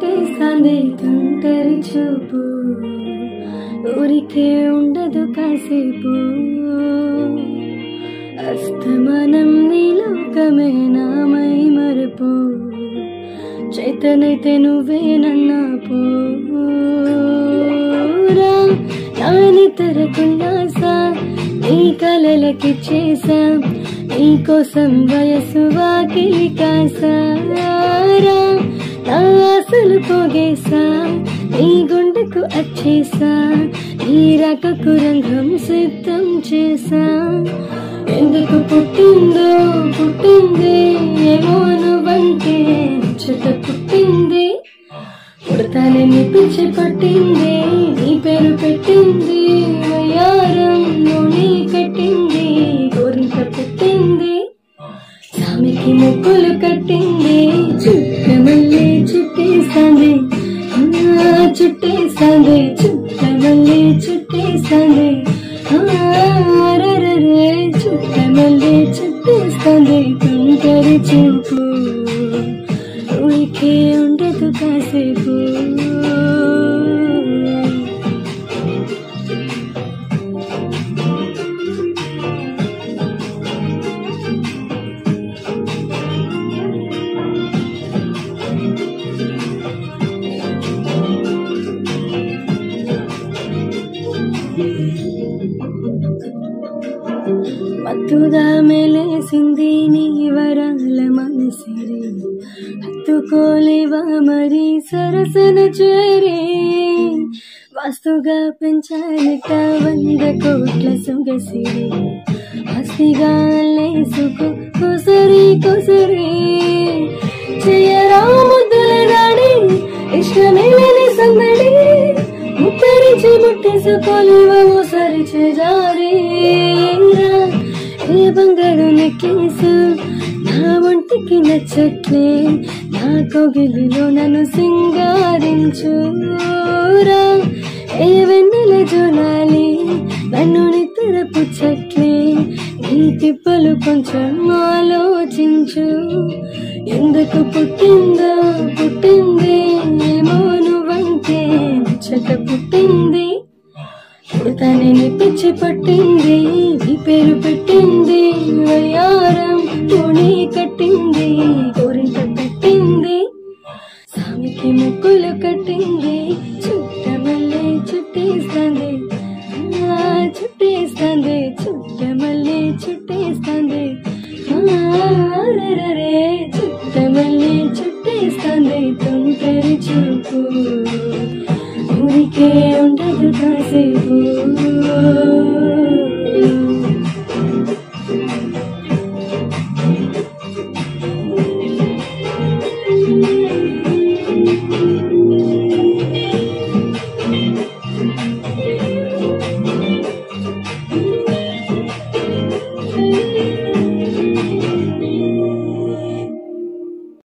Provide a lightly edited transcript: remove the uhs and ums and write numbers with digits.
చుట్టేసాందే తుంటరి చూపు, ఊరికే ఉండదు కాసేపు. అస్తమానం నీ లోకమే నామై మరపు, చైతన్యతే నువ్వేనన్నా పోరా. నానితర కుల్లాసా నీ కలలకి చేసా, నీ కోసం వయసు వాకిలి కాసారా. నా ఆశలు పోగేసా, నీ గుండెకు అచ్చేసా, నీ రకకు రంగం సిద్ధం చేసా. ఎందుకు పుట్టిందో పుట్టింది ఏమో నువ్వంటే చుట్ట పుట్టింది, పుడతానే నీ పిచ్చి పట్టింది, నీ పేరు పెట్టింది వయ్యారం నీ కట్టింది, గోరింట పుట్టింది సామికి ముక్కులు కట్టింది. చుట్ట మళ్ళీ చుట్టేసాంది, చుట్టేసాంది, చుట్ట మళ్ళీ చుట్టేసాంది. చుట్ట మళ్ళీ చుట్టేసాంది తుంటరి చూపు, ఊరికే ఉండదు కాసేపు. మత్తుగా మెలేసింది నీ వరాల మనసిరే, హత్తుకోలేవా మరి సరసన చేరే. వాస్తుగా పెంచాలిట 100 కోట్ల సొగసిరే, ఆస్తిగా లేసుకు కొసరి కొసరి. చెయ్యరా ముద్దుల రాణి ఇష్టమే లేని సందడి, ముట్టరించి ముట్టేసుకోలేవా ఓసారి చేజారే. ఏ బంగారు నెక్కేసు నా ఒంటికి నచ్చట్లే, నా కోగిలిలో నన్ను సింగారించురా. ఏ వెన్నెల జోనాలి నన్ను నిద్ర పుచ్చట్లే, నీ తిప్పలు కొంచెం ఆలోచించు. ఎందుకు పుట్టిందో పుట్టింది ఏమో నువ్వంటే చెట్ట పుట్టింది, పుడతానే నీ పిచ్చి పట్టింది, నీ పేరు పెట్టింది వయ్యారం నీ కట్టింది, గోరింట పెట్టింది సామికి ముక్కులు కట్టింది. చుట్ట మళ్ళీ చుట్టేస్తాంది, చుట్టేస్తాంది, చుట్ట మళ్ళీ చుట్టేస్తాంది. చుట్ట మళ్ళీ చుట్టేస్తాంది తుంటరి చూపు, ఊరికే ఉండదు కాసేపు.